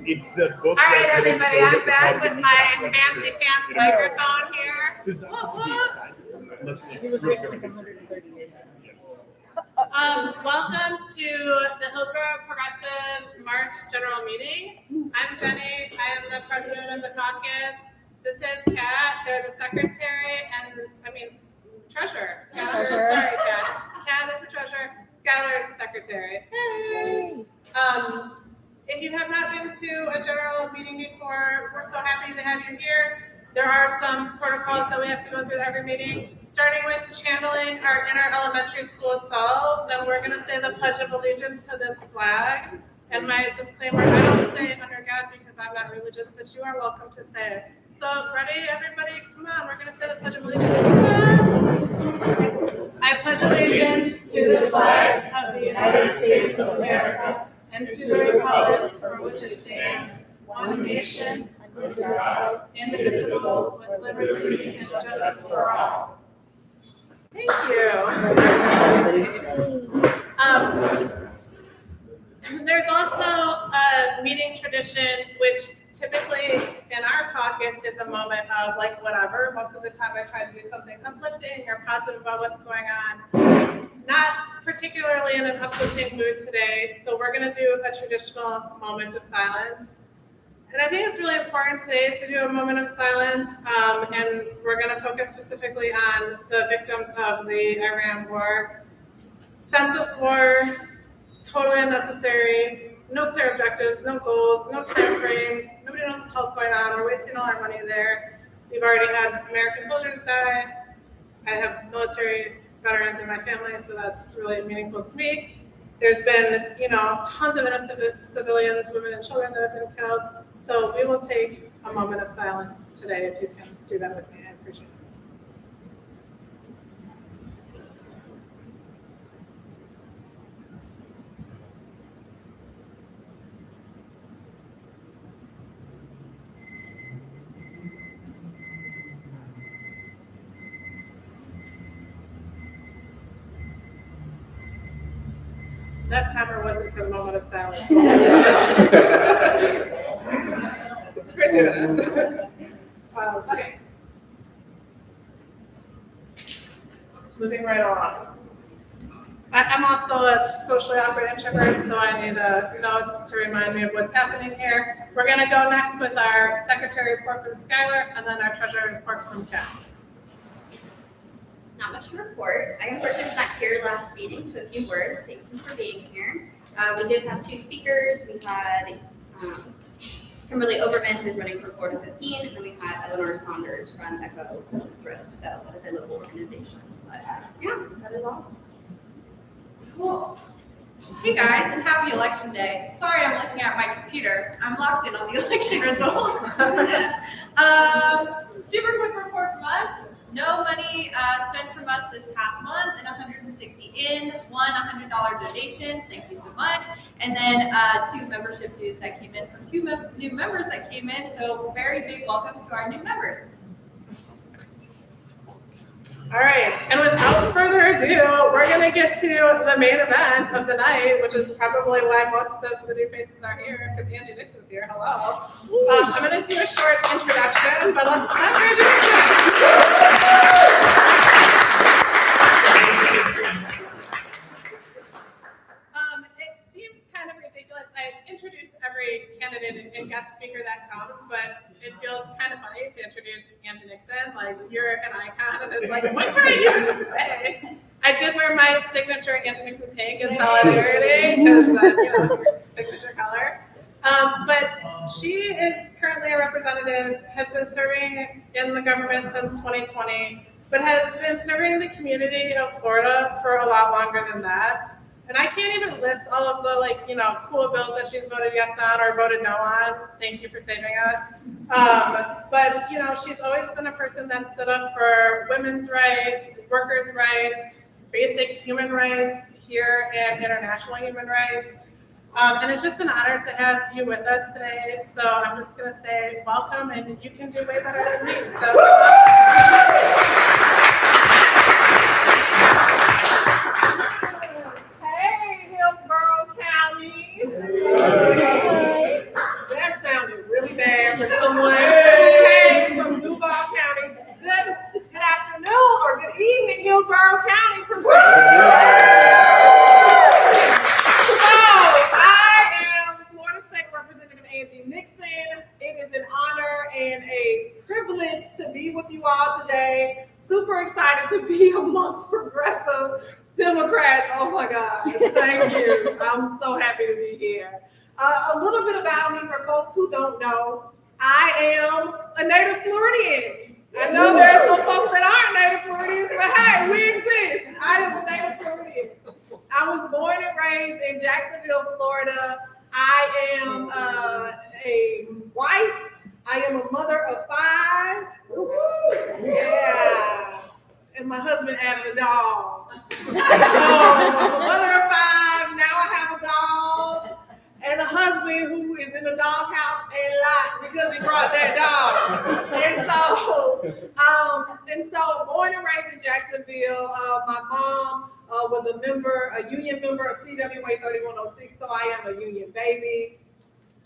It's the book. All right, everybody, I'm back with my fancy pants microphone here. Welcome to the Hillsborough Progressive March General Meeting. I'm Jenny. I am the president of the Caucus. This is Kat. They're the secretary and, treasurer. Sorry, Kat. Kat is the treasurer. Skylar is the secretary. Hey. If you have not been to a general meeting before, we're so happy to have you here. There are some protocols that we have to go through every meeting, starting with channeling our inner elementary school selves, and we're going to say the Pledge of Allegiance to this flag. And my disclaimer, I don't say it under God because I'm not religious, but you are welcome to say it. So, ready, everybody? Come on, we're going to say the Pledge of Allegiance. I pledge allegiance to the flag of the United States of America and to the republic for which it stands, one nation, under God, indivisible, with liberty and justice for all. Thank you. There's also a meeting tradition, which typically in our caucus is a moment of like whatever. Most of the time I try to do something uplifting or positive about what's going on. Not particularly in an uplifting mood today, so we're going to do a traditional moment of silence. And I think it's really important today to do a moment of silence, and we're going to focus specifically on the victims of the Iran war. Senseless war, totally unnecessary, no clear objectives, no goals, no time frame, nobody knows what the hell's going on, we're wasting all our money there. We've already had American soldiers die. I have military veterans in my family, so that's really meaningful to me. There's been, tons of innocent civilians, women and children that have been killed. So we will take a moment of silence today if you can do that with me. I appreciate it. That timer wasn't for the moment of silence. It's gratuitous. Okay. Moving right along. I'm also a socially awkward introvert, so I need notes to remind me of what's happening here. We're going to go next with our secretary report from Skylar, and then our treasurer report from Kat. Not much to report. I unfortunately was not here last meeting, so a few words. Thank you for being here. We did have two speakers. We had Kimberly Overman, who's running for Florida 15, and then we had Eleanor Saunders from Echo Road, so it's a local organization. But yeah, that is all. Cool. Hey guys, and happy election day. Sorry I'm looking at my computer. I'm locked in on the election results. Super quick report from us. No money spent from us this past month, and 160 in, one $100 donation. Thank you so much. And then two membership dues that came in from two new members that came in. So very big welcome to our new members. All right, and without further ado, we're going to get to the main event of the night, which is probably why most of the new faces are here, because Angie Nixon's here. Hello. I'm going to do a short introduction, but let's introduce it. It seems kind of ridiculous. I introduce every candidate and guest speaker that comes, but it feels kind of funny to introduce Angie Nixon. Like, you're an icon, and it's like, what can I even say? I did wear my signature Angie Nixon pink in solidarity, because, signature color. But she is currently a representative, has been serving in the government since 2020, but has been serving the community of Florida for a lot longer than that. And I can't even list all of the cool bills that she's voted yes on or voted no on. Thank you for saving us. But she's always been a person that stood up for women's rights, workers' rights, basic human rights here and international human rights. And it's just an honor to have you with us today. So I'm just going to say welcome, and you can do way better than me. So. Hey, Hillsborough County. Hey. They're so Angie Nixon. It is an honor and a privilege to be with you all today. Super excited to be amongst progressive Democrats. Oh my God, thank you. I'm so happy to be here. A little bit about me for folks who don't know. I am a native Floridian. I know there are some folks that aren't native Floridians, but hey, we exist. I am a native Floridian. I was born and raised in Jacksonville, Florida. I am a wife. I am a mother of 5. Yeah. And my husband added a dog. So I'm a mother of 5. Now I have a dog. And a husband who is in the doghouse a lot because he brought that dog. And so born and raised in Jacksonville. My mom was a union member of CWA 3106, so I am a union baby.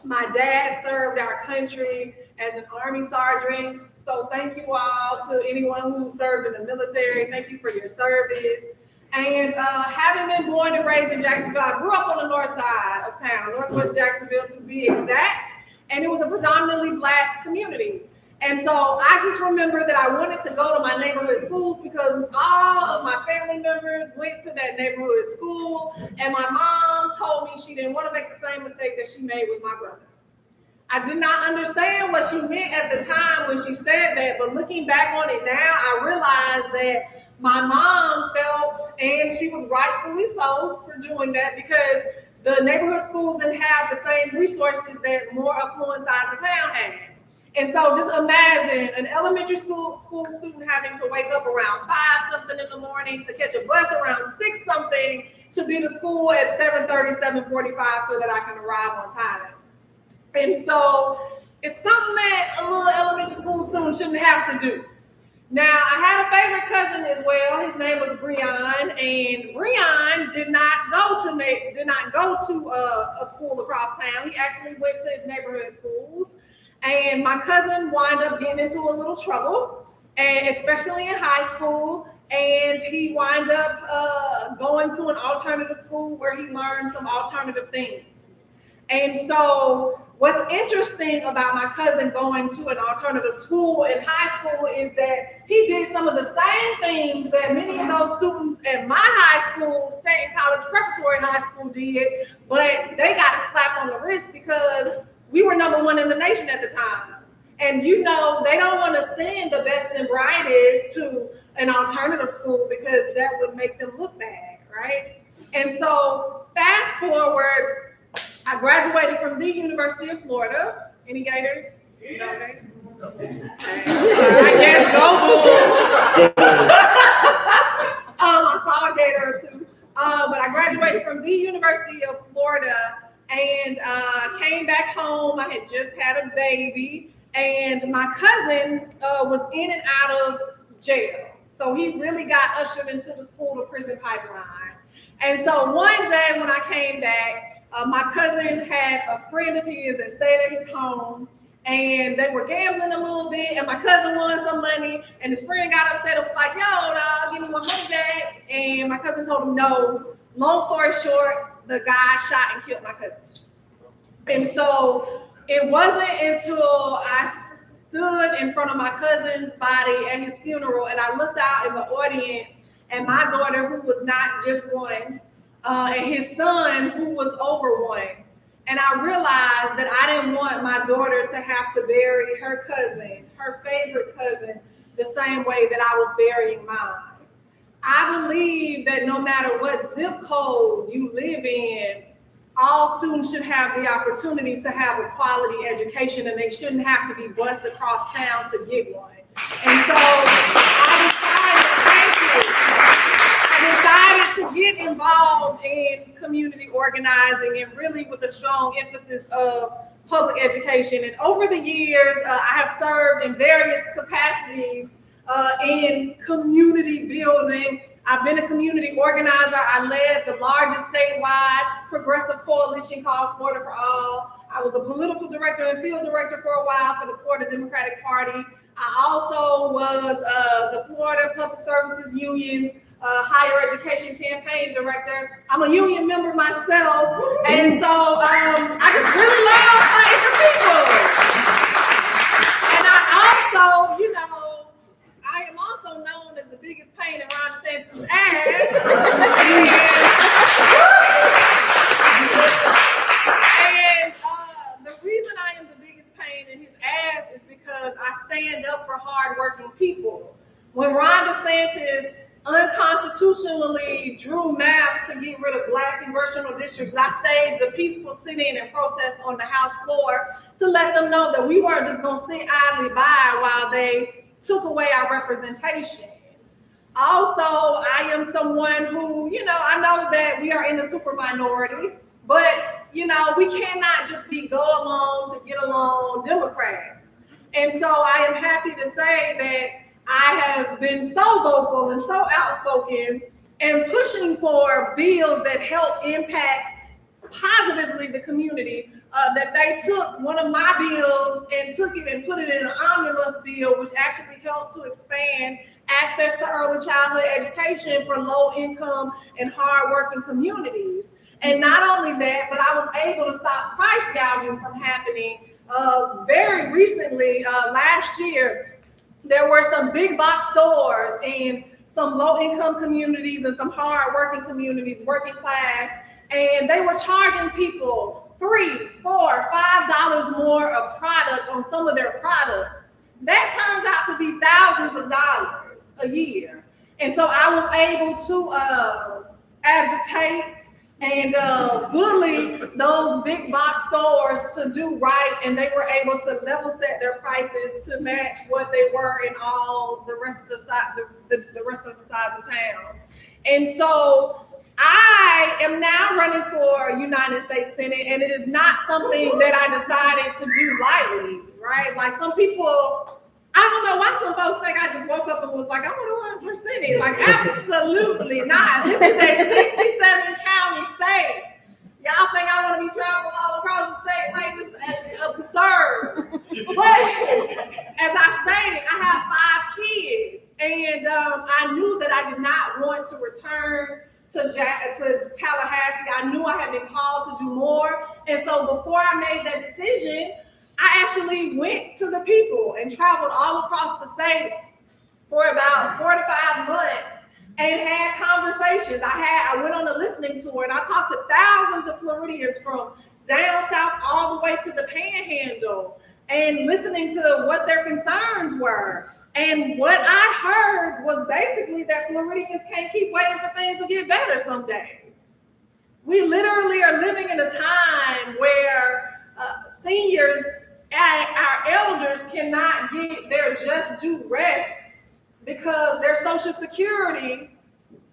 My dad served our country as an Army sergeant. So thank you all to anyone who served in the military. Thank you for your service. And having been born and raised in Jacksonville, I grew up on the north side of town, Northwest Jacksonville to be exact. And it was a predominantly Black community. And so I just remember that I wanted to go to my neighborhood schools because all of my family members went to that neighborhood school. And my mom told me she didn't want to make the same mistake that she made with my brothers. I did not understand what she meant at the time when she said that, but looking back on it now, I realized that my mom felt, and she was rightfully so for doing that, because the neighborhood schools didn't have the same resources that more affluent sides of town had. And so just imagine an elementary school student having to wake up around 5 something in the morning to catch a bus around 6 something to be to school at 7:30, 7:45 so that I can arrive on time. And so it's something that a little elementary school student shouldn't have to do. Now, I had a favorite cousin as well. His name was Breon, and Breon did not go to a school across town. He actually went to his neighborhood schools. And my cousin wound up getting into a little trouble, and especially in high school. And he wound up going to an alternative school where he learned some alternative things. And so what's interesting about my cousin going to an alternative school in high school is that he did some of the same things that many of those students at my high school, State College Preparatory High School, did, but they got a slap on the wrist because we were #1 in the nation at the time. And you know, they don't want to send the best and brightest to an alternative school because that would make them look bad, right? And so fast forward, I graduated from the University of Florida. Any Gators? No Gators? I guess go Bulls. I saw a Gator or 2. But I graduated from the University of Florida and came back home. I had just had a baby, and my cousin was in and out of jail. So he really got ushered into the school to prison pipeline. And so one day when I came back, my cousin had a friend of his that stayed at his home, and they were gambling a little bit, and my cousin won some money, and his friend got upset and was like, yo, dog, give me my money back. And my cousin told him no. Long story short, the guy shot and killed my cousin. And so it wasn't until I stood in front of my cousin's body at his funeral, and I looked out in the audience, and my daughter, who was not just 1, and his son, who was over 1. And I realized that I didn't want my daughter to have to bury her cousin, her favorite cousin, the same way that I was burying mine. I believe that no matter what zip code you live in, all students should have the opportunity to have a quality education, and they shouldn't have to be bused across town to get one. And so I decided to get involved in community organizing, and really with a strong emphasis of public education. And over the years, I have served in various capacities in community building. I've been a community organizer. I led the largest statewide progressive coalition called Florida for All. I was a political director and field director for a while for the Florida Democratic Party. I also was the Florida Public Services Union's higher education campaign director. I'm a union member myself, and so I just really love in his ass is because I stand up for hardworking people. When Ron DeSantis unconstitutionally drew maps to get rid of Black congressional districts, I staged a peaceful sit-in and protest on the House floor to let them know that we weren't just going to sit idly by while they took away our representation. Also, I am someone who, I know that we are in the super minority, but, we cannot just be go along to get along Democrats. And so I am happy to say that I have been so vocal and so outspoken and pushing for bills that help impact positively the community, that they took one of my bills and took it and put it in an omnibus bill, which actually helped to expand access to early childhood education for low income and hardworking communities. And not only that, but I was able to stop price gouging from happening. Very recently, last year, there were some big box stores in some low income communities and some hardworking communities, working class, and they were charging people $3, $4, $5 more a product on some of their products. That turns out to be thousands of dollars a year. And so I was able to agitate and bully those big box stores to do right, and they were able to level set their prices to match what they were in all the rest of the rest of the sides of towns. And so I am now running for United States Senate, and it is not something that I decided to do lightly, right? Like some people, I don't know why some folks think I just woke up and was like, I'm gonna run for Senate. Like, absolutely not. This is a 67 county state. Y'all think I want to be traveling all across the state? Like, it's absurd. But as I stated, I have 5 kids, and I knew that I did not want to return to Tallahassee. I knew I had been called to do more, and so before I made that decision, I actually went to the people and traveled all across the state for about 4 to 5 months and had conversations. I went on a listening tour and I talked to thousands of Floridians from down south all the way to the Panhandle and listening to what their concerns were. And what I heard was basically that Floridians can't keep waiting for things to get better someday. We literally are living in a time where seniors and our elders cannot get their just due rest because their Social Security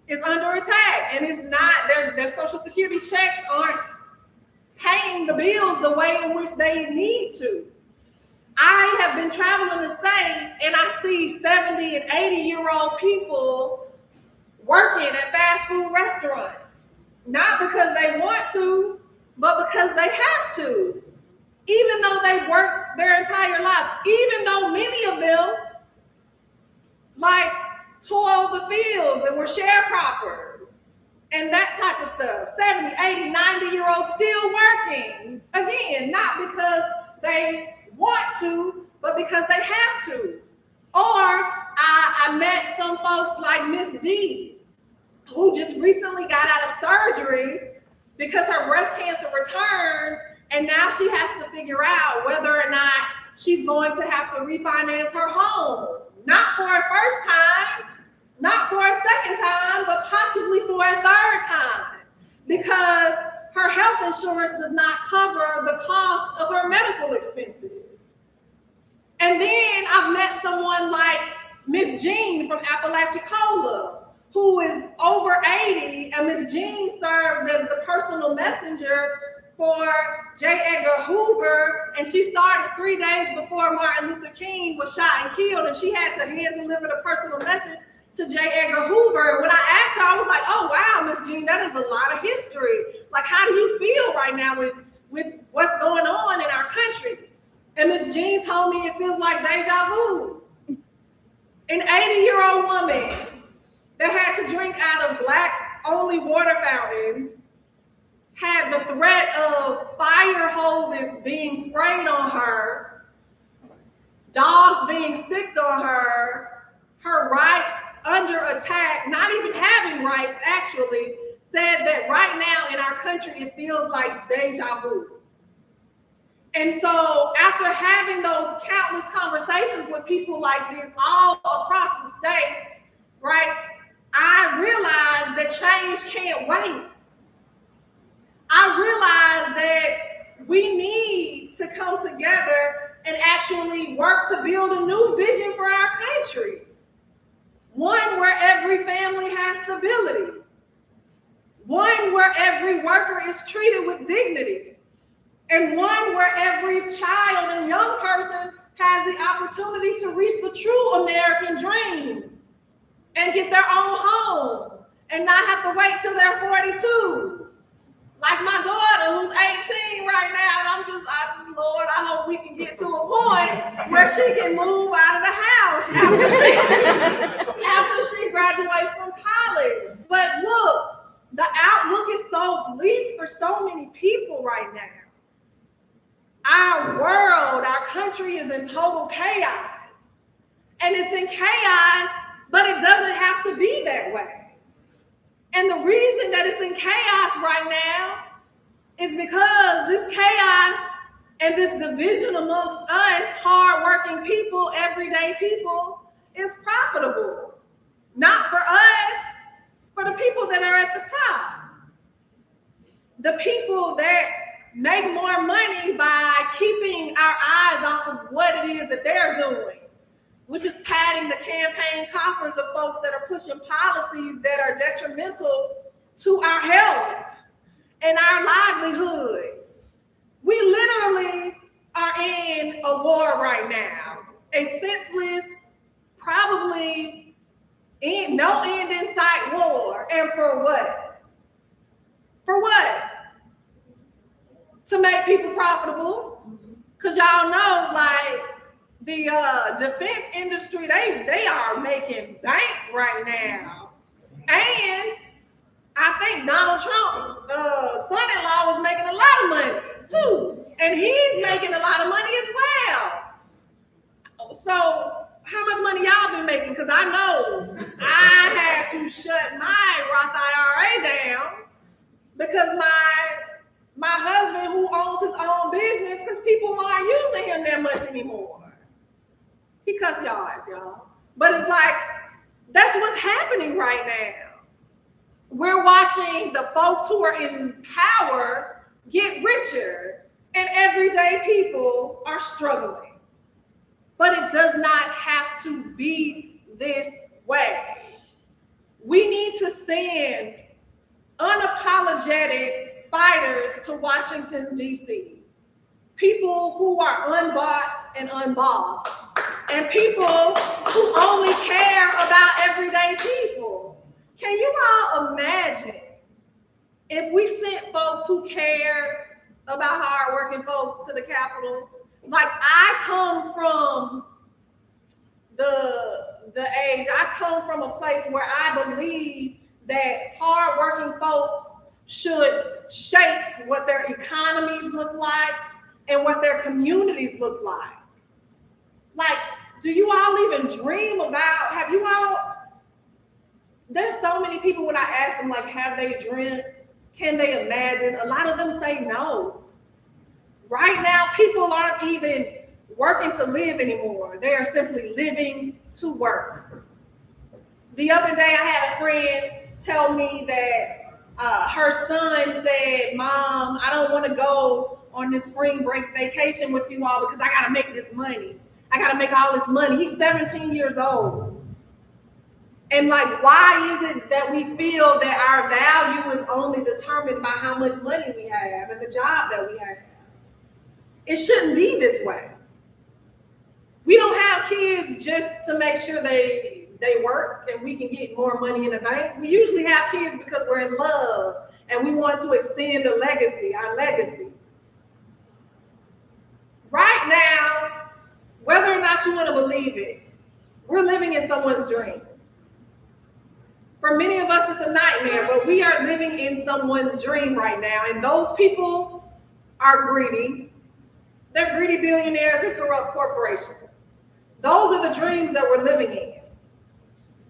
is under attack, and it's not their Social Security checks aren't paying the bills the way in which they need to. I have been traveling the state, and I see 70 and 80-year-old people working at fast food restaurants, not because they want to, but because they have to. Even though they worked their entire lives, even though many of them toiled the fields and were sharecroppers and that type of stuff. 70, 80, 90-year-olds still working. Again, not because they want to, but because they have to. Or I met some folks like Miss D, who just recently got out of surgery because her breast cancer returned, and now she has to figure out whether or not she's going to have to refinance her home. Not for a first time, not for a second time, but possibly for a third time, because her health insurance does not cover the cost of her medical expenses. And then I've met someone like Miss Jean from Apalachicola, who is over 80, and Miss Jean served as the personal messenger for J. Edgar Hoover, and she started 3 days before Martin Luther King was shot and killed, and she had to hand deliver the personal message to J. Edgar Hoover. And when I asked her, I was like, oh wow, Miss Jean, that is a lot of history. Like, how do you feel right now with what's going on in our country? And Miss Jean told me it feels like deja vu. An 80-year-old woman that had to drink out of Black-only water fountains had the threat of fire hoses being sprayed on her, dogs being sicked on her, her rights under attack, not even having rights actually, said that right now in our country it feels like deja vu. And so after having those countless conversations with people like this all across the state, right, I realized that change can't wait. I realized that we need to come together and actually work to build a new vision for our country. One where every family has stability. One where every worker is treated with dignity. And one where every child and young person has the opportunity to reach the true American dream and get their own home and not have to wait till they're 42. Like my daughter who's 18 right now, and I just, Lord, I hope we can get to a point where she can move out of the house after she graduates from college. But look, the outlook is so bleak for so many people right now. Our world, our country is in total chaos. And it's in chaos, but it doesn't have to be that way. And the reason that it's in chaos right now is because this chaos and this division amongst us, hardworking people, everyday people, is profitable. Not for us, for the people that are at the top. The people that make more money by keeping our eyes off of what it is that they're doing, which is padding the campaign coffers of folks that are pushing policies that are detrimental to our health and our livelihoods. We literally are in a war right now, a senseless, probably no end in sight war. And for what? For what? To make people profitable. Because y'all know, like, the defense industry, they are making bank right now. And I think Donald Trump's son-in-law was making a lot of money too. And he's making a lot of money as well. So how much money y'all been making? Because I know I had to shut my Roth IRA down because my husband, who owns his own business, because people aren't using him that much anymore. He cuss y'all. But it's like, that's what's happening right now. We're watching the folks who are in power get richer, and everyday people are struggling. But it does not have to be this way. We need to send unapologetic fighters to Washington, D.C. People who are unbought and unbossed, and people who only care about everyday people. Can you all imagine if we sent folks who care about hardworking folks to the Capitol? Like, I come from the age, I come from a place where I believe that hardworking folks should shape what their economies look like and what their communities look like. Like, do you all even dream about, there's so many people when I ask them, like, have they dreamt? Can they imagine? A lot of them say no. Right now, people aren't even working to live anymore. They are simply living to work. The other day, I had a friend tell me that her son said, Mom, I don't want to go on this spring break vacation with you all because I got to make this money. I got to make all this money. He's 17 years old. And like, why is it that we feel that our value is only determined by how much money we have and the job that we have? It shouldn't be this way. We don't have kids just to make sure they work and we can get more money in the bank. We usually have kids because we're in love and we want to extend a legacy, our legacies. Right now, whether or not you want to believe it, we're living in someone's dream. For many of us, it's a nightmare, but we are living in someone's dream right now. And those people are greedy. They're greedy billionaires and corrupt corporations. Those are the dreams that we're living in.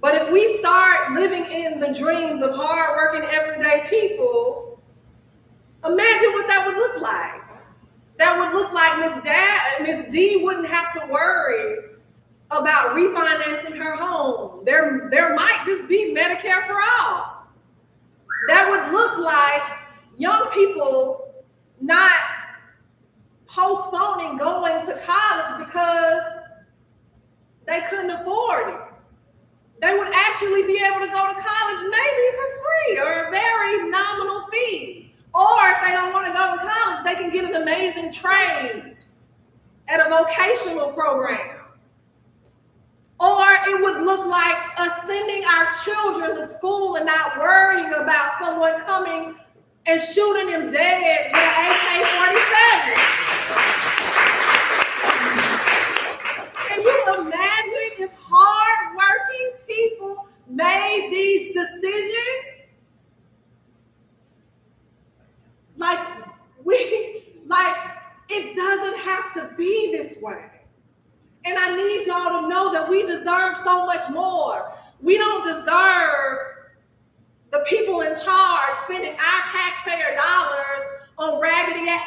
But if we start living in the dreams of hardworking, everyday people, imagine what that would look like. that would look like Miss D wouldn't have to worry about refinancing her home. There might just be Medicare for all. That would look like young people not postponing going to college because they couldn't afford it. They would actually be able to go to college maybe for free or a very nominal fee. Or if they don't want to go to college, they can get an amazing trade at a vocational program. Or it would look like us sending our children to school and not worrying about someone coming and shooting them dead with an AK-47. Can you imagine if hardworking people made these decisions? It doesn't have to be this way. And I need y'all to know that we deserve so much more. We don't deserve the people in charge spending our taxpayer dollars on raggedy ass,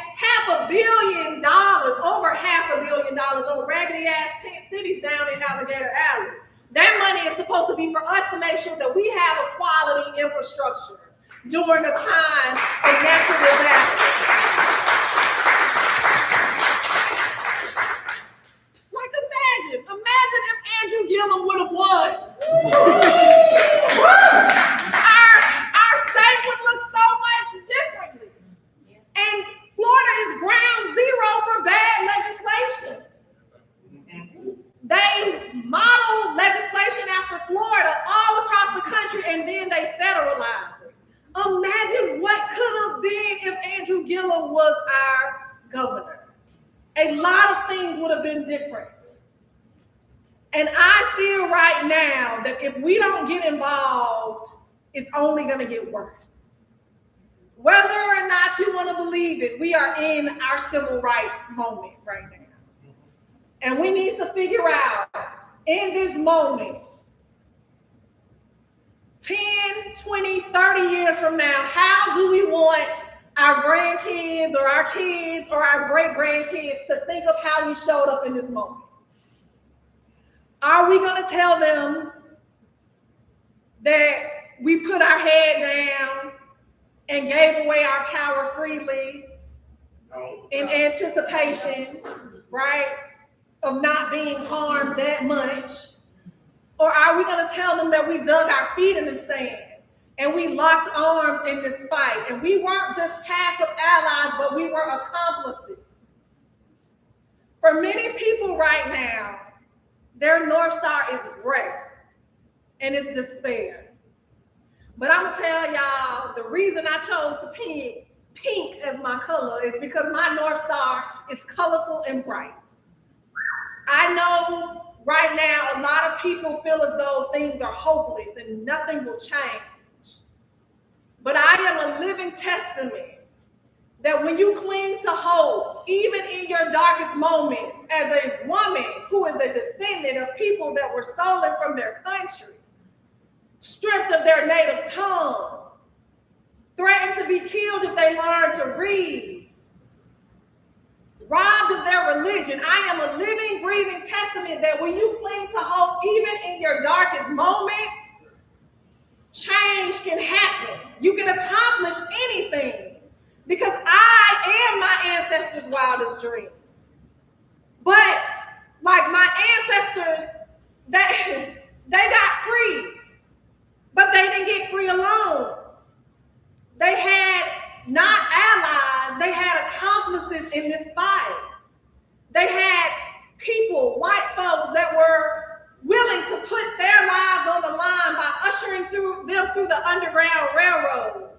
$500 million, over $500 million on raggedy ass tent cities down in Alligator Alley. That money is supposed to be for us to make sure that we have a quality infrastructure during a time of natural disaster. Imagine if Andrew Gillum would have won. Our state would look so much differently. And Florida is ground zero for bad legislation. They model legislation after Florida all across the country, and then they federalize it. Imagine what could have been if Andrew Gillum was our governor. A lot of things would have been different. And I feel right now that if we don't get involved, it's only going to get worse. Whether or not you want to believe it, we are in our civil rights moment right now. And we need to figure out in this moment, 10, 20, 30 years from now, how do we want our grandkids or our kids or our great-grandkids to think of how we showed up in this moment? Are we going to tell them that we put our head down and gave away our power freely in anticipation, right, of not being harmed that much? Or are we going to tell them that we dug our feet in the sand and we locked arms in this fight and we weren't just passive allies, but we were accomplices? For many people right now, their North Star is gray and it's despair. But I'm gonna tell y'all, the reason I chose the pink as my color is because my North Star is colorful and bright. I know right now a lot of people feel as though things are hopeless and nothing will change. But I am a living testament that when you cling to hope, even in your darkest moments, as a woman who is a descendant of people that were stolen from their country, stripped of their native tongue, threatened to be killed if they learned to read, robbed of their religion, I am a living, breathing testament that when you cling to hope, even in your darkest moments, change can happen. You can accomplish anything. Because I am my ancestors' wildest dreams. But like my ancestors, they got free, but they didn't get free alone. They had not allies, they had accomplices in this fight. They had people, white folks, that were willing to put their lives on the line by ushering them through the Underground Railroad.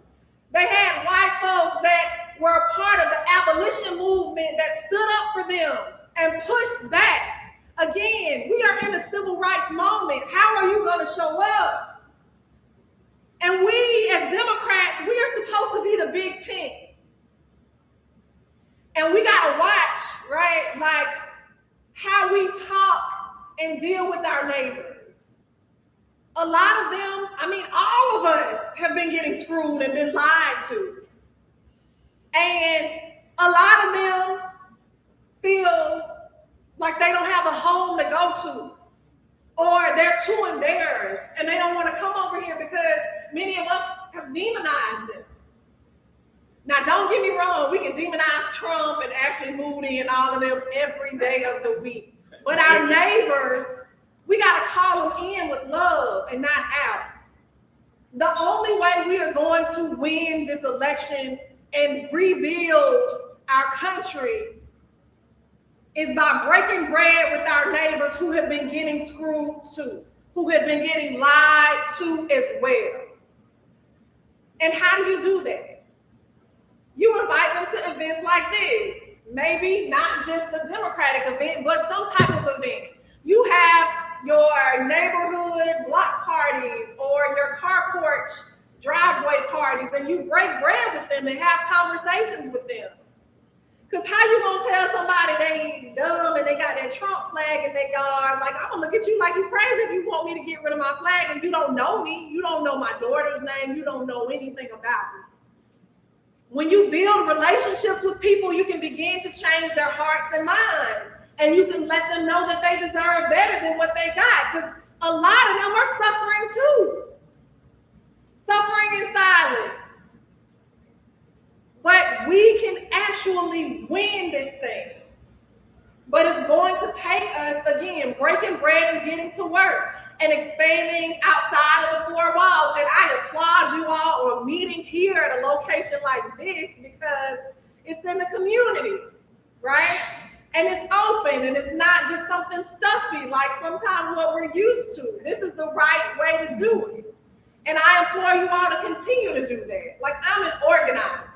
They had white folks that were a part of the abolition movement that stood up for them and pushed back. Again, we are in a civil rights moment. How are you going to show up? And we, as Democrats, we are supposed to be the big tent. And we got to watch, right, like how we talk and deal with our neighbors. A lot of them, I mean, all of us have been getting screwed and been lied to. And a lot of them feel like they don't have a home to go to, or they're too embarrassed and they don't want to come over here because many of us have demonized them. Now, don't get me wrong, we can demonize Trump and Ashley Moody and all of them every day of the week. But our neighbors, we got to call them in with love and not out. The only way we are going to win this election and rebuild our country is by breaking bread with our neighbors who have been getting screwed too, who have been getting lied to as well. And how do you do that? You invite them to events like this. Maybe not just the Democratic event, but some type of event. You have your neighborhood block parties or your carport driveway parties, and you break bread with them and have conversations with them. Because how you gonna tell somebody they dumb and they got that Trump flag in their yard? Like, I'm gonna look at you like you crazy if you want me to get rid of my flag and you don't know me, you don't know my daughter's name, you don't know anything about me. When you build relationships with people, you can begin to change their hearts and minds. And you can let them know that they deserve better than what they got. Because a lot of them are suffering too. Suffering in silence. But we can actually win this thing. But it's going to take us, again, breaking bread and getting to work and expanding outside of the four walls. And I applaud you all on meeting here at a location like this because it's in the community, right? And it's open and it's not just something stuffy like sometimes what we're used to. This is the right way to do it. And I implore you all to continue to do that. Like, I'm an organizer.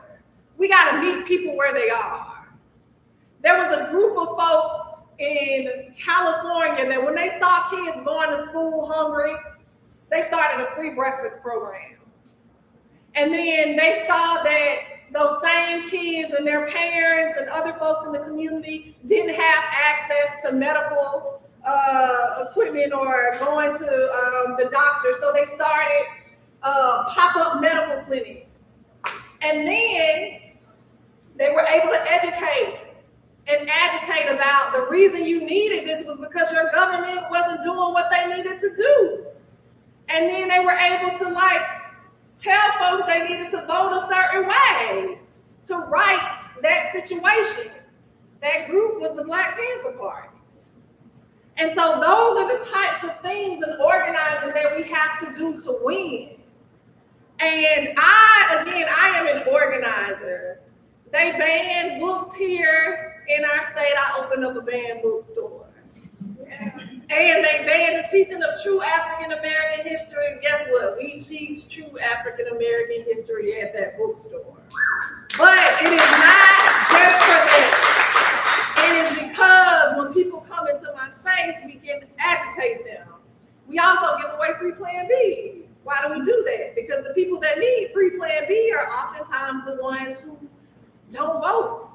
We got to meet people where they are. There was a group of folks in California that when they saw kids going to school hungry, they started a free breakfast program. And then they saw that those same kids and their parents and other folks in the community didn't have access to medical equipment or going to the doctor. So they started pop-up medical clinics. And then they were able to educate and agitate about the reason you needed this was because your government wasn't doing what they needed to do. And then they were able to tell folks they needed to vote a certain way to right that situation. That group was the Black Panther Party. And so those are the types of things in organizing that we have to do to win. And I am an organizer. They ban books here in our state. I opened up a banned bookstore. And they banned the teaching of true African American history. And guess what? We teach true African American history at that bookstore. But it is not just for that. It is because when people come into my space, we can agitate them. We also give away free Plan B. Why do we do that? Because the people that need free Plan B are oftentimes the ones who don't vote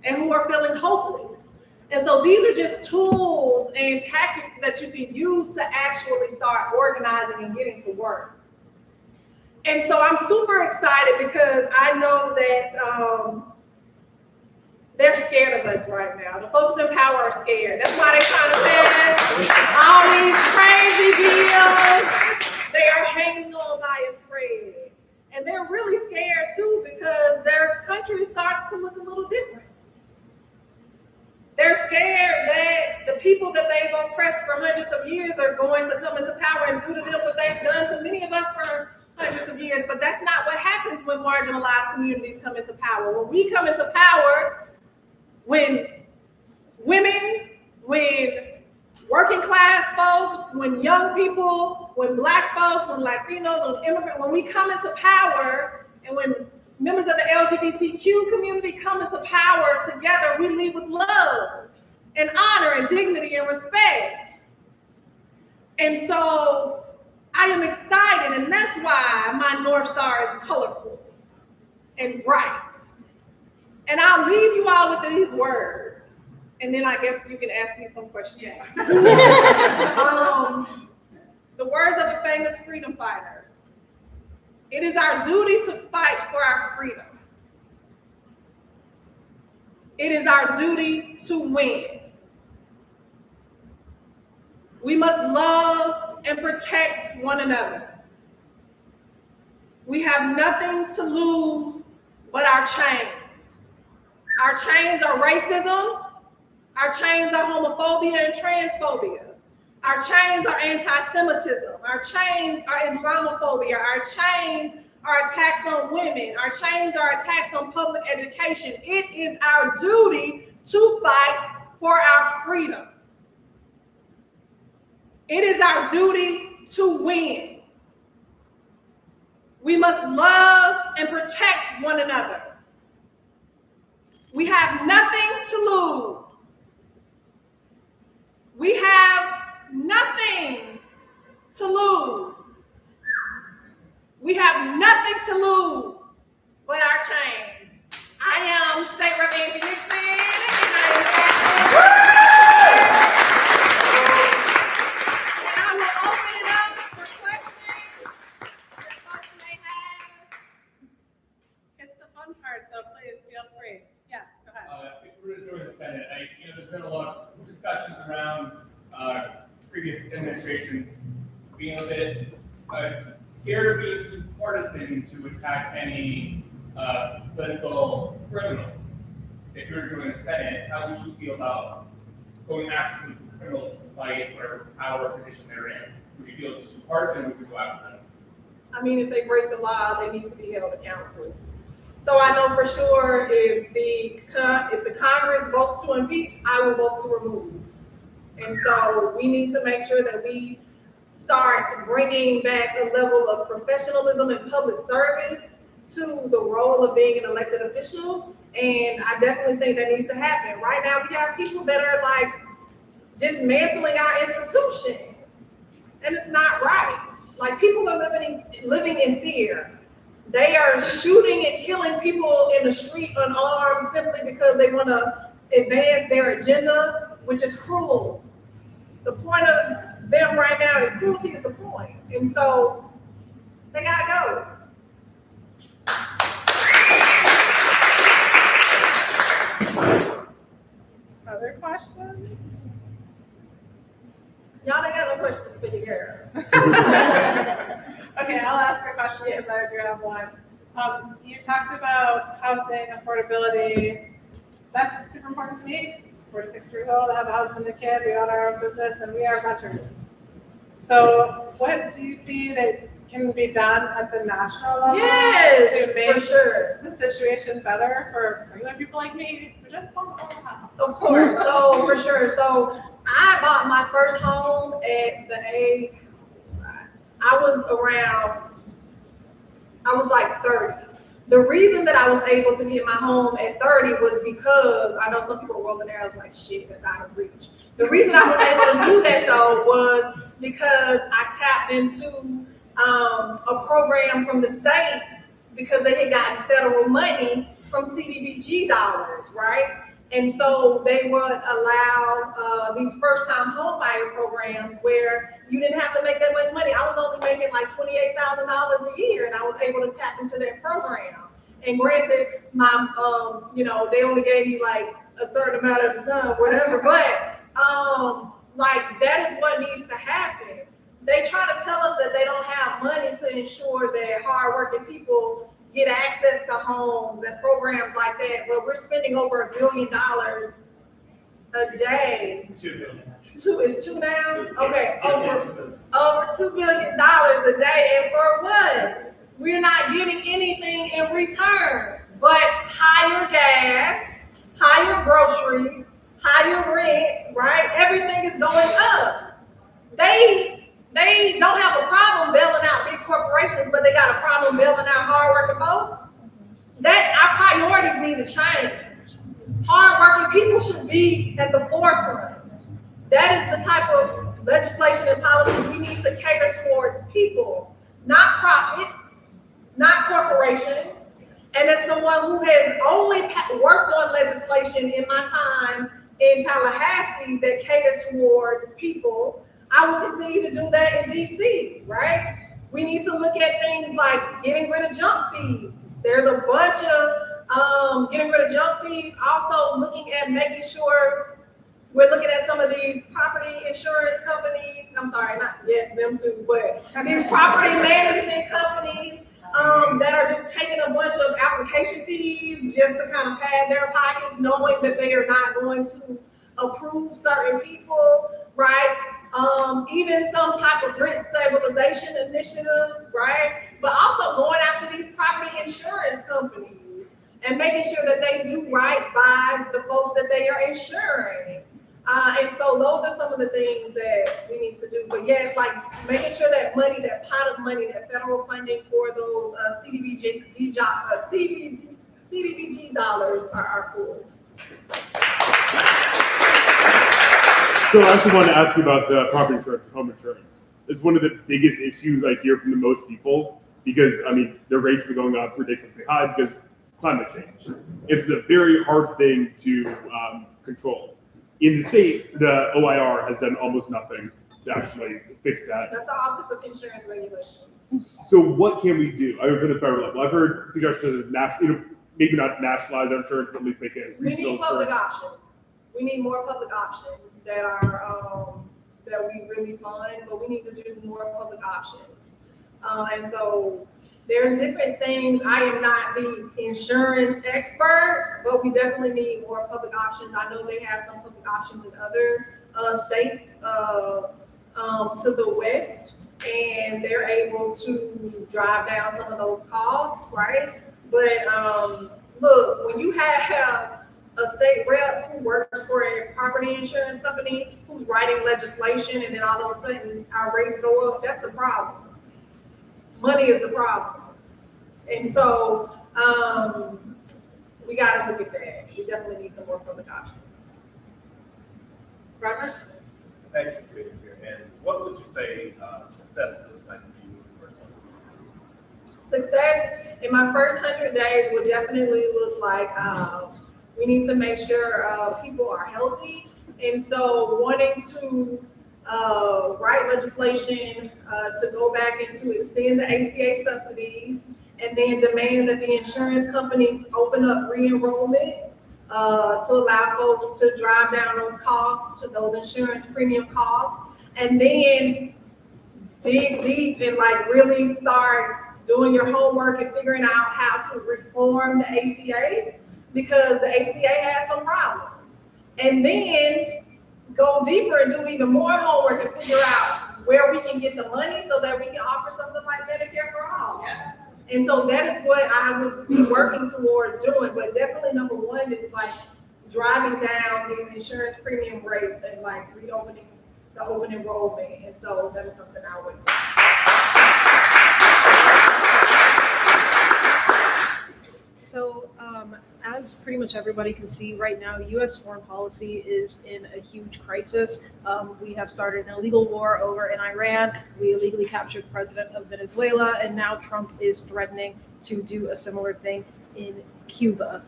and who are feeling hopeless. And so these are just tools and tactics that you can use to actually start organizing and getting to work. And so I'm super excited because I know that they're scared of us right now. The folks in power are scared. That's why they're trying to pass all these crazy bills. They are hanging on by a thread. And they're really scared too because their country is starting to look a little different. They're scared that the people that they've oppressed for hundreds of years are going to come into power and do to them what they've done to many of us for hundreds of years. But that's not what happens when marginalized communities come into power. When we come into power, when women, when working class folks, when young people, when Black folks, when Latinos, when immigrants, when we come into power, and when members of the LGBTQ community come into power together, we lead with love and honor and dignity and respect. And so I am excited, and that's why my North Star is colorful and bright. And I'll leave you all with these words, and then I guess you can ask me some questions. Yeah. The words of a famous freedom fighter. It is our duty to fight for our freedom. It is our duty to win. We must love and protect one another. We have nothing to lose but our chains. Our chains are racism. Our chains are homophobia and transphobia. Our chains are anti-Semitism. Our chains are Islamophobia. Our chains are attacks on women. Our chains are attacks on public education. It is our duty to fight for our freedom. It is our duty to win. We must love and protect one another. We have nothing to lose. We have nothing to lose. We have nothing to lose but our chains. I am State Rep Angie Nixon, and I will open it up for questions that folks may have. It's the fun part, so please feel free. Yes, go ahead. If we're to join the Senate, there's been a lot of discussions around previous administrations being a bit scared of being too partisan to attack any political criminals. If you were to join the Senate, how would you feel about going after criminals despite whatever power or position they're in? Would you feel it's too partisan, or would you go after them? I mean, if they break the law, they need to be held accountable. So I know for sure if the Congress votes to impeach, I will vote to remove. And so we need to make sure that we start bringing back a level of professionalism and public service to the role of being an elected official. And I definitely think that needs to happen. Right now, we have people that are like dismantling our institutions, and it's not right. Like, people are living in fear. They are shooting and killing people in the street unarmed simply because they want to advance their agenda, which is cruel. The point of them right now is cruelty is the point. And so they gotta go. Other questions? Y'all ain't got no questions for your girl. Okay, I'll ask a question because I do have one. You talked about housing affordability. That's super important to me. 46 years old, I have a husband and a kid, we own our own business, and we are renters. So what do you see that can be done at the national level Yes, to make for sure. the situation better for regular people like me who just want to own a house? Of course, so for sure. So I bought my first home at the age, I was like 30. The reason that I was able to get my home at 30 was because, I know some people were rolling their eyes like, shit, that's out of reach. The reason I was able to do that though was because I tapped into a program from the state because they had gotten federal money from CDBG dollars, right? And so they would allow these first-time home buyer programs where you didn't have to make that much money. I was only making like $28,000 a year, and I was able to tap into that program. And granted, they only gave me like a certain amount of the time, whatever. But like, that is what needs to happen. They try to tell us that they don't have money to ensure that hardworking people get access to homes and programs like that, but we're spending over $1 billion a day. $2 billion. It's two now? Okay, over $2 billion a day, and for what? We're not getting anything in return but higher gas, higher groceries, higher rent, right? Everything is going up. They don't have a problem bailing out big corporations, but they got a problem bailing out hardworking folks. That our priorities need to change. Hardworking people should be at the forefront. That is the type of legislation and policies we need to cater towards people, not profits, not corporations. And as someone who has only worked on legislation in my time in Tallahassee that cater towards people, I will continue to do that in DC, right? We need to look at things like getting rid of junk fees. There's a bunch of Getting rid of junk fees. Also looking at making sure we're looking at some of these property insurance companies. I'm sorry, not yes, them too, but these property management companies that are just taking a bunch of application fees just to kind of pad their pockets, knowing that they are not going to approve certain people, right? Even some type of rent stabilization initiatives, right? But also going after these property insurance companies and making sure that they do right by the folks that they are insuring. And so those are some of the things that we need to do. But yes, like making sure that money, that pot of money, that federal funding for those CDBG dollars are full. So I actually wanted to ask you about the property insurance and home insurance. It's one of the biggest issues I hear from the most people because, I mean, their rates are going up ridiculously high because climate change. It's a very hard thing to control. In the state, the OIR has done almost nothing to actually fix that. That's the Office of Insurance Regulation. So what can we do? I've heard at the federal level. I've heard suggestions of maybe not nationalize our insurance, but at least make it We regional need public insurance. options. We need more public options that are that we really fund, but we need to do more public options. And so there's different things. I am not the insurance expert, but we definitely need more public options. I know they have some public options in other states to the west, and they're able to drive down some of those costs, right? But look, when you have a state rep who works for a property insurance company who's writing legislation and then all of a sudden our rates go up, that's the problem. Money is the problem. And so we got to look at that. We definitely need some more public options. Robert? Thank you for being here. And what would you say success looks like for you in the first 100 days? Success in my first 100 days would definitely look like we need to make sure people are healthy. And so wanting to write legislation to go back and to extend the ACA subsidies and then demand that the insurance companies open up re-enrollment to allow folks to drive down those costs, to those insurance premium costs, and then dig deep and like really start doing your homework and figuring out how to reform the ACA, because the ACA has some problems. And then go deeper and do even more homework and figure out where we can get the money so that we can offer something like Medicare for all. Yeah. And so that is what I would be working towards doing. But definitely number one is like driving down these insurance premium rates and like reopening the open enrollment. And so that is something I would do. So, as pretty much everybody can see right now, U.S. foreign policy is in a huge crisis. We have started an illegal war over in Iran. We illegally captured the president of Venezuela, and now Trump is threatening to do a similar thing in Cuba.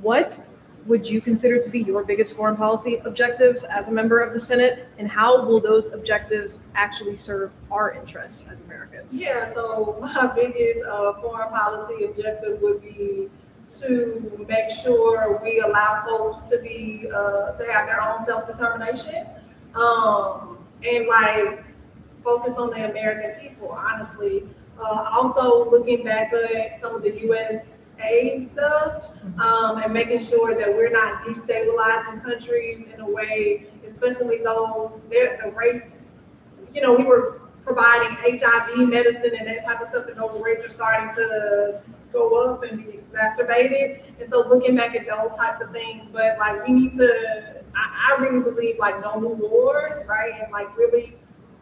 What would you consider to be your biggest foreign policy objectives as a member of the Senate, and how will those objectives actually serve our interests as Americans? Yeah, so my biggest foreign policy objective would be to make sure we allow folks to be to have their own self-determination, and like focus on the American people, honestly. Also looking back at some of the U.S. aid stuff, and making sure that we're not destabilizing countries in a way, especially though the rates, we were providing HIV medicine and that type of stuff, and those rates are starting to go up and be exacerbated. And so looking back at those types of things, but like we need to, I really believe like no new wars, right? And like really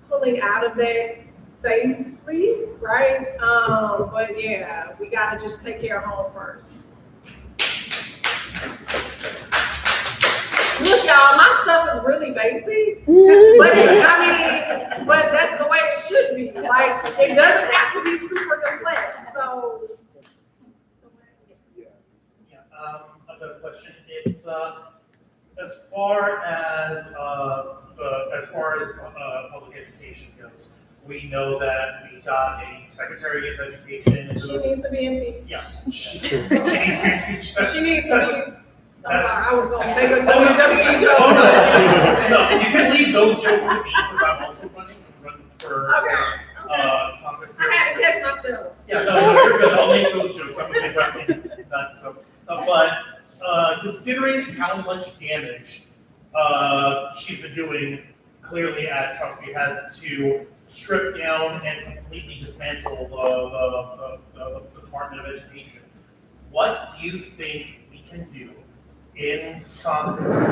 pulling out of that safely, right? But yeah, we gotta just take care of home first. Look, y'all, my stuff is really basic, but but that's the way it should be. Like, it doesn't have to be super complex. So Another question. It's as far as public education goes. We know that we got a Secretary of Education. She needs to be impeached. Yeah. She needs to be impeached. She needs to That's- be. I'm sorry, I was going to make a WWE joke. Oh, no, you can leave those jokes to me, because I'm also running for Okay. Congress. I had to catch myself. Yeah, no, you're good. I'll make those jokes. I'm a big wrestling nut. So, but considering how much damage she's been doing, clearly at Trumpsby has to strip down and completely dismantle the Department of Education. What do you think we can do in Congress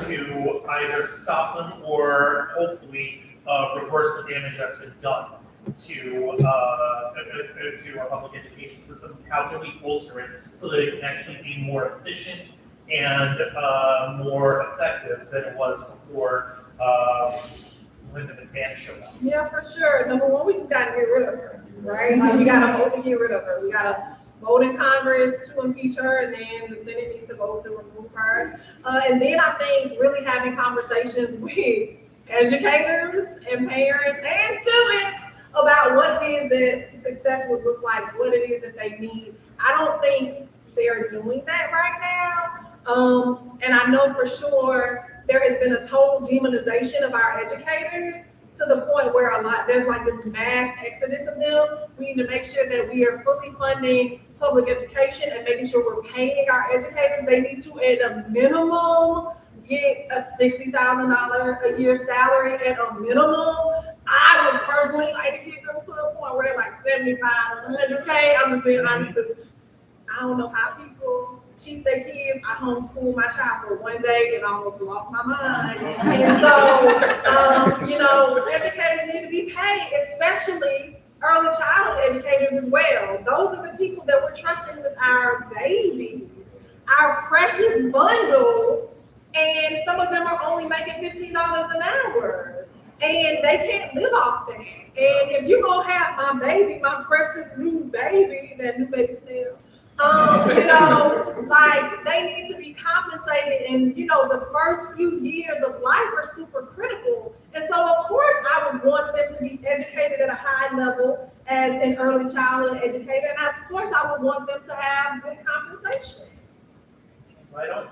to either stop them or hopefully reverse the damage that's been done to our public education system? How can we bolster it so that it can actually be more efficient and more effective than it was before when the McMahon showed up? Yeah, for sure. Number one, we just got to get rid of her, right? Like, we got to vote to get rid of her. We got to vote in Congress to impeach her, and then the Senate needs to vote to remove her. And then I think really having conversations with educators and parents and students about what it is that success would look like, what it is that they need. I don't think they're doing that right now. And I know for sure there has been a total demonization of our educators to the point where there's like this mass exodus of them. We need to make sure that we are fully funding public education and making sure we're paying our educators. They need to, at a minimum, get a $60,000 a year salary at a minimum. I would personally like to get them to a point where they're like 75 or 100K. I'm just being honest, because I don't know how people teach their kids. I homeschooled my child for one day and I almost lost my mind. And so, educators need to be paid, especially early childhood educators as well. Those are the people that we're trusting with our babies, our precious bundles, and some of them are only making $15 an hour, and they can't live off that. And if you're gonna have my baby, my precious new baby, that new baby smell, like, they need to be compensated. And the first few years of life are super critical. And so of course I would want them to be educated at a high level as an early childhood educator. And of course I would want them to have good compensation. Right on.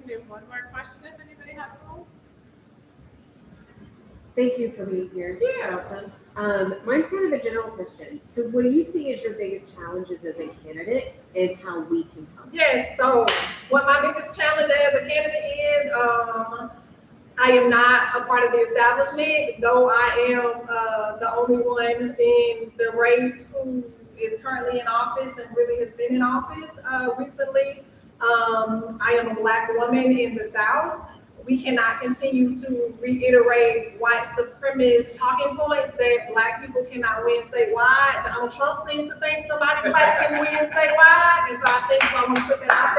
We have one more question if anybody has one. Thank you for being here. Yeah. That's awesome. Mine's kind of a general question. So what do you see as your biggest challenges as a candidate and how we can help? Yes, so what my biggest challenge as a candidate is, I am not a part of the establishment, though I am the only one in the race who is currently in office and really has been in office recently. I am a Black woman in the South. We cannot continue to reiterate white supremacist talking points that Black people cannot win statewide. Donald Trump seems to think somebody Black can win statewide, and so I think I want to put that out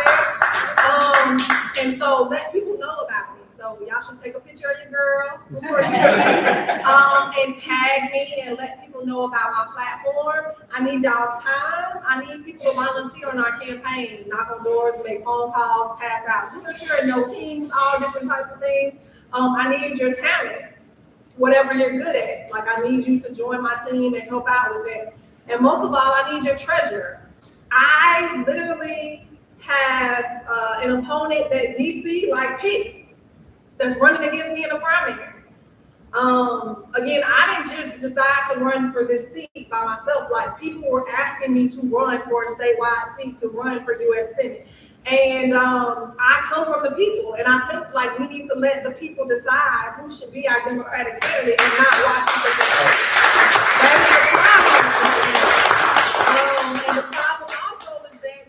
there. And so let people know about me. So y'all should take a picture of your girl before you and tag me and let people know about my platform. I need y'all's time. I need people to volunteer on our campaign, knock on doors, make phone calls, pass out literature, no teams, all different types of things. I need your talent, whatever you're good at. Like, I need you to join my team and help out with it. And most of all, I need your treasure. I literally have an opponent that DC picked, that's running against me in the primary. Again, I didn't just decide to run for this seat by myself. Like, people were asking me to run for a statewide seat, to run for U.S. Senate. And I come from the people, and I think we need to let the people decide who should be our Democratic candidate and not watch people decide. That's the problem. And the problem also is that,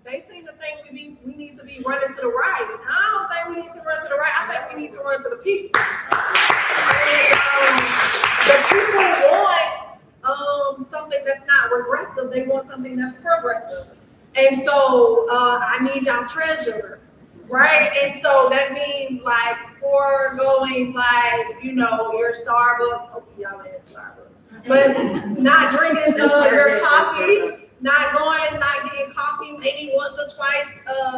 they seem to think we need to be running to the right. And I don't think we need to run to the right. I think we need to run to the people. And the people want something that's not regressive. They want something that's progressive. And so I need y'all treasure, right? And so that means foregoing your Starbucks. Hopefully y'all ain't Starbucks, but not drinking your coffee. Not getting coffee 81 once or twice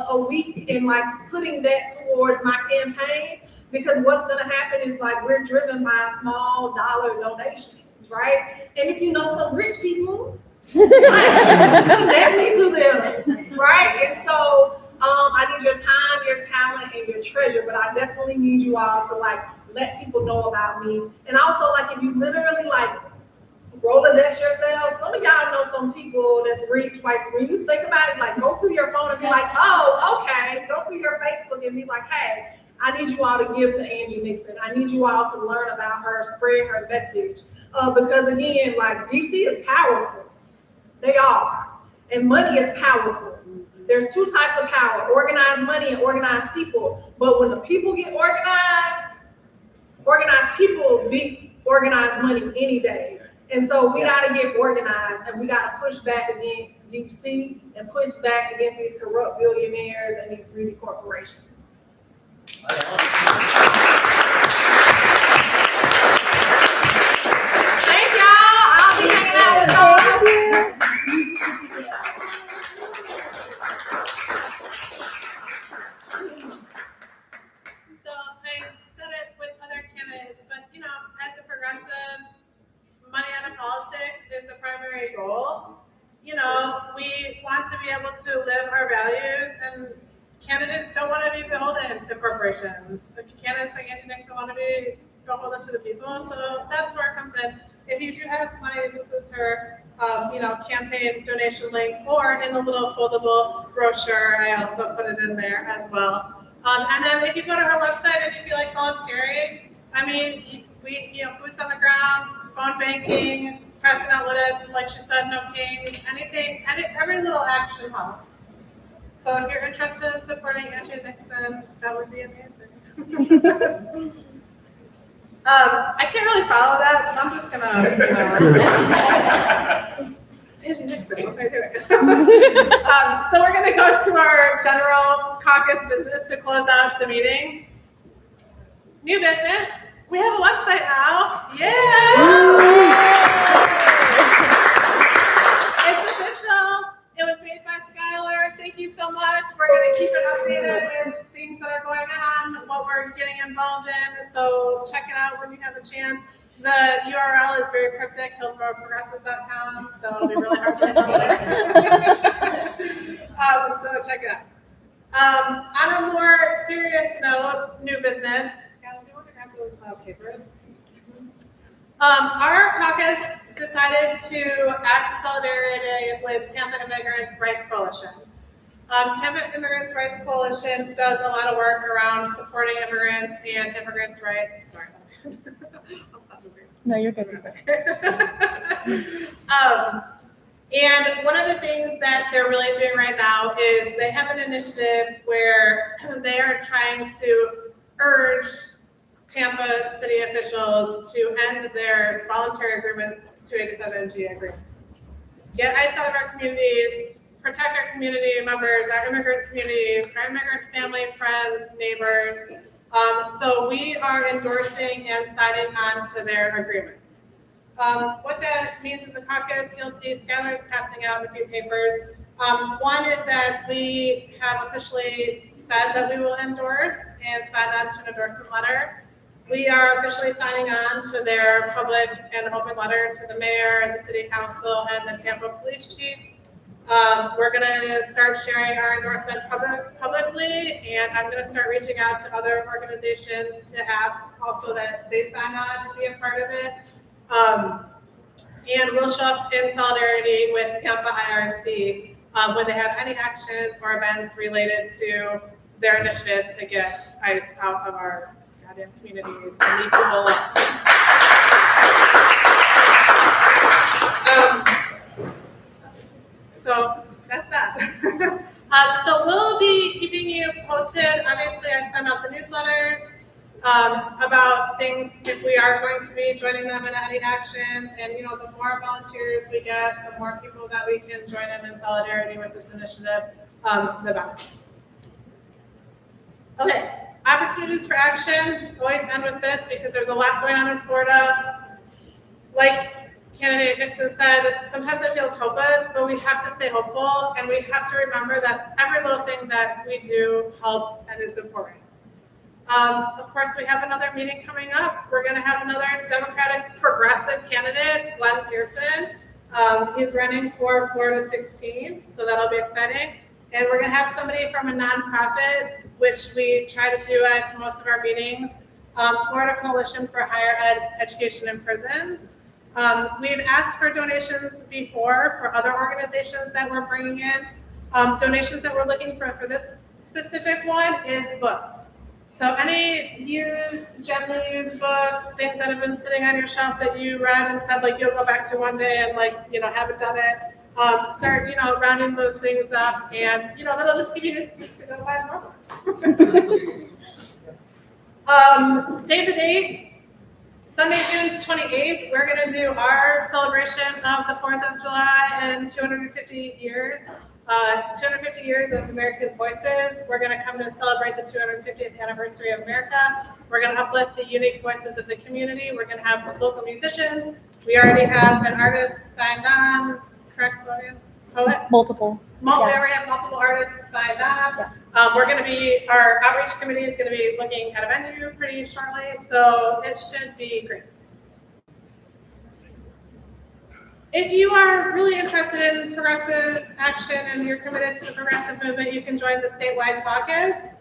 a week and like putting that towards my campaign, because what's gonna happen is like we're driven by small dollar donations, right? And if you know some rich people, connect me to them, right? And so I need your time, your talent, and your treasure, but I definitely need you all to like let people know about me. And also, like, if you literally like Rolodex yourself, some of y'all know some people that's rich. Like, when you think about it, like, go through your phone and be like, oh, okay. Go through your Facebook and be like, hey, I need you all to give to Angie Nixon. I need you all to learn about her, spread her message. Because again, like, DC is powerful. They are. And money is powerful. There's two types of power: organized money and organized people. But when the people get organized people beats organized money any day. And so we gotta get organized, and we gotta push back against DC and push back against these corrupt billionaires and these greedy corporations. Thank y'all. I'll be hanging out with y'all. So I said it with other candidates, but you know, as a progressive, money out of politics is the primary goal. You know, we want to be able to live our values, and candidates don't want to be beholden to corporations. The candidates like Angie Nixon want to be beholden to the people, so that's where it comes in. If you do have money, this is her, campaign donation link, or in the little foldable brochure, I also put it in there as well. And then if you go to her website and you feel like volunteering, I mean, we boots on the ground, phone banking, passing out like she said, no kings, anything, every little action helps. So if you're interested in supporting Angie Nixon, that would be amazing. I can't really follow that, so I'm just gonna, it's Angie Nixon, what am I doing? So we're gonna go to our general caucus business to close out the meeting. New business. We have a website now. Yeah! It's official. It was made by Skylar. Thank you so much. We're going to keep it updated with things that are going on, what we're getting involved in. So check it out when you have a chance. The URL is very cryptic, hillsboroughprogressives.com. So it'll be really hard to find. So check it out. On a more serious note, new business. Those papers. Our caucus decided to act in solidarity with Tampa Immigrants' Rights Coalition. Tampa Immigrants' Rights Coalition does a lot of work around supporting immigrants and immigrants' rights. Sorry. I'll stop moving. No, you're good. And one of the things that they're really doing right now is they have an initiative where they are trying to urge Tampa city officials to end their voluntary agreement 287G agreements. Get ICE out of our communities, protect our community members, our immigrant communities, our immigrant family, friends, neighbors. So we are endorsing and signing on to their agreement. What that means as a caucus, you'll see Skylar's passing out a few papers. One is that we have officially said that we will endorse and sign on to an endorsement letter. We are officially signing on to their public and open letter to the mayor and the city council and the Tampa police chief. We're going to start sharing our endorsement publicly, and I'm going to start reaching out to other organizations to ask also that they sign on and be a part of it. And we'll show up in solidarity with Tampa IRC when they have any actions or events related to their initiative to get ICE out of our goddamn communities and leave people alone. So that's that. So we'll be keeping you posted. Obviously, I send out the newsletters about things if we are going to be joining them in any actions. And the more volunteers we get, the more people that we can join in solidarity with this initiative, the better. Okay, opportunities for action. Always end with this because there's a lot going on in Florida. Like candidate Nixon said, sometimes it feels hopeless, but we have to stay hopeful, and we have to remember that every little thing that we do helps and is important. Of course, we have another meeting coming up. We're going to have another Democratic progressive candidate, Glenn Pearson. He's running for Florida 16, so that'll be exciting. And we're going to have somebody from a nonprofit, which we try to do at most of our meetings, Florida Coalition for Higher Education in Prisons. We've asked for donations before for other organizations that we're bringing in. Donations that we're looking for this specific one is books. So any used, gently used books, things that have been sitting on your shelf that you read and said like you'll go back to one day and like, haven't done it, start, rounding those things up, and, that'll just give you an excuse to go buy more books. Save the date, Sunday, June 28th, we're gonna do our celebration of the 4th of July and 250 years. 250 years of America's Voices. We're going to come to celebrate the 250th anniversary of America. We're going to uplift the unique voices of the community. We're going to have local musicians. We already have an artist signed on, correct, Logan? Poet? Multiple. We already have multiple artists signed on. Our outreach committee is going to be looking at a venue pretty shortly, so it should be great. If you are really interested in progressive action and you're committed to the progressive movement, you can join the statewide caucus.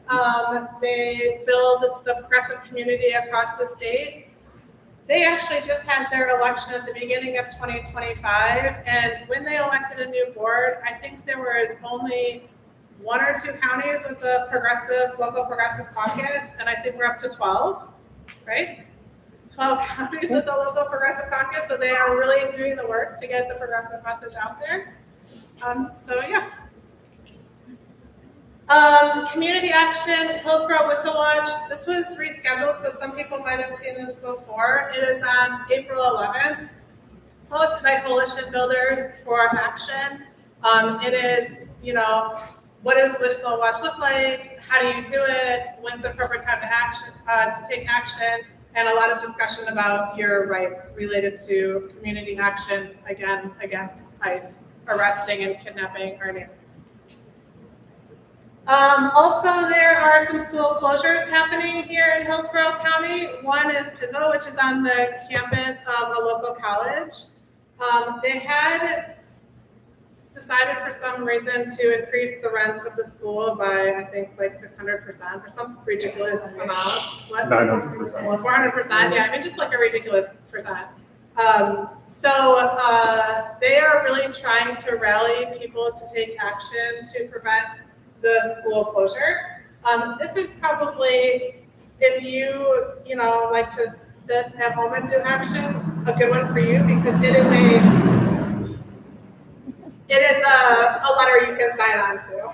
They build the progressive community across the state. They actually just had their election at the beginning of 2025, and when they elected a new board, I think there was only 1 or 2 counties with the local progressive caucus, and I think we're up to 12, right? 12 counties with the local progressive caucus, so they are really doing the work to get the progressive message out there. Community action, Hillsborough Whistle Watch. This was rescheduled, so some people might have seen this before. It is on April 11th, hosted by Coalition Builders for Action. It is, what does Whistle Watch look like? How do you do it? When's the appropriate time to take action? And a lot of discussion about your rights related to community action, again, against ICE arresting and kidnapping our neighbors. Also, there are some school closures happening here in Hillsborough County. One is Pizzo, which is on the campus of a local college. They had decided for some reason to increase the rent of the school by, I think, like 600% or some ridiculous amount. What? 900%. 400%, yeah, just like a ridiculous percent. They are really trying to rally people to take action to prevent the school closure. This is probably, if you like to sit at home and do action, a good one for you, because it is a letter you can sign on to.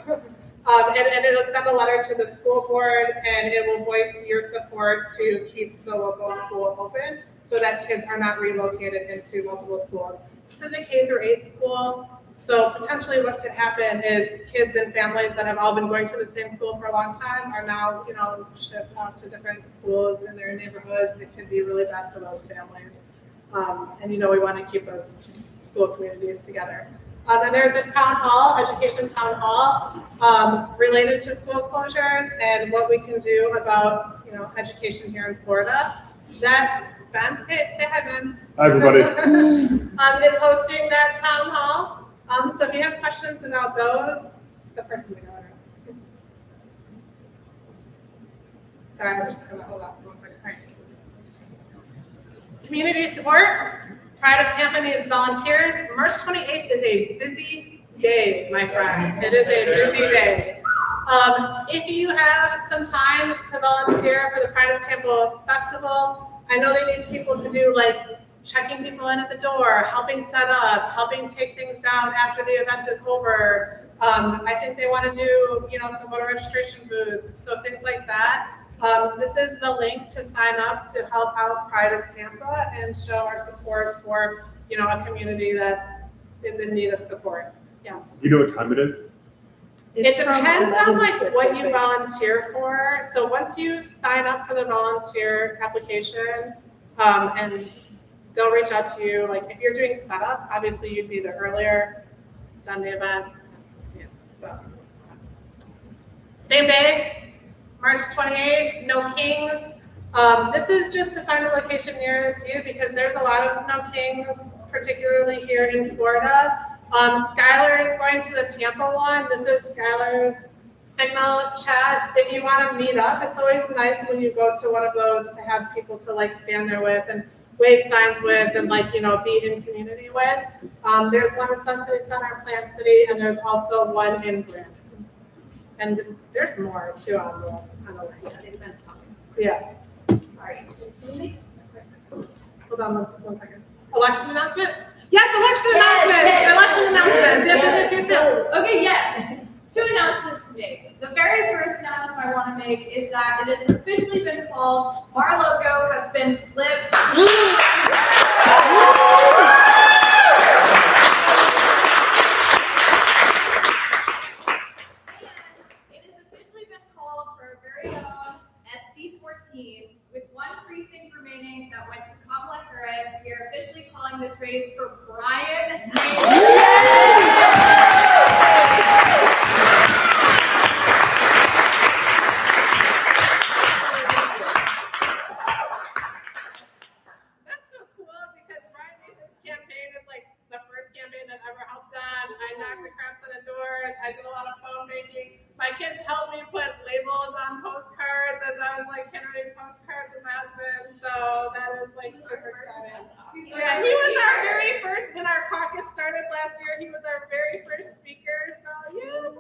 And it'll send a letter to the school board, and it will voice your support to keep the local school open so that kids are not relocated into multiple schools. This is a K-8 school, so potentially what could happen is kids and families that have all been going to the same school for a long time are now, shipped off to different schools in their neighborhoods. It could be really bad for those families. And we want to keep those school communities together. And there's a town hall, education town hall, related to school closures and what we can do about, education here in Florida. That Ben, hey, say hi, Ben. Hi, everybody. Is hosting that town hall. So if you have questions about those, the person we know. Sorry, I'm just gonna hold up 1 second. All right. Community support. Pride of Tampa needs volunteers. March 28th is a busy day, my friends. It is a busy day. If you have some time to volunteer for the Pride of Tampa Festival, I know they need people to do like checking people in at the door, helping set up, helping take things down after the event is over. I think they want to do, some voter registration booths, so things like that. This is the link to sign up to help out Pride of Tampa and show our support for, a community that is in need of support. Yes. You know what time it is? It depends on what you volunteer for. So once you sign up for the volunteer application, and they'll reach out to you. Like if you're doing setup, obviously you'd be the earlier than the event. Yeah, so same day, March 28th, no Kings. This is just to find a location nearest you because there's a lot of no Kings, particularly here in Florida. Skylar is going to the Tampa one. This is Skylar's Signal chat. If you want to meet up, it's always nice when you go to one of those to have people to like stand there with and wave signs with and like, you know, be in community with. There's one in Sun City Center, Plant City, and there's also one in Brandon. And there's more too on the way. Yeah. Sorry. Hold on one second. Election announcement? Yes, election announcements. Yes. Okay, yes. 2 announcements to make. The very first announcement I want to make is that it has officially been called, our logo has been flipped. It has officially been called for our very own SD14 with 1 precinct remaining that went to Kamala Harris. We are officially calling this race for Brian. That's so cool because Brian Nathan's campaign is like the first campaign I've ever helped on. I knocked a crap ton of doors. I did a lot of phone banking. My kids helped me put labels on postcards as I was like handwriting postcards with my husband. So that is like super exciting. Yeah, he was our very first, when our caucus started last year, he was our very first speaker. So yeah.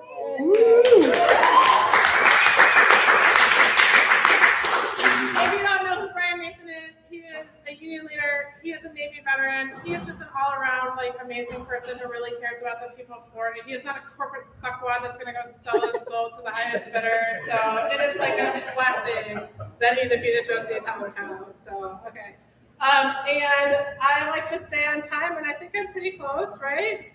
If you don't know who Brian Nathan is, he is a union leader. He is a Navy veteran. He is just an all-around, like, amazing person who really cares about the people of Florida. He is not a corporate suckwad that's going to go sell his soul to the highest bidder. So it is like a blessing that he defeated Josie Italiano. So, okay. And I like to stay on time, and I think I'm pretty close, right?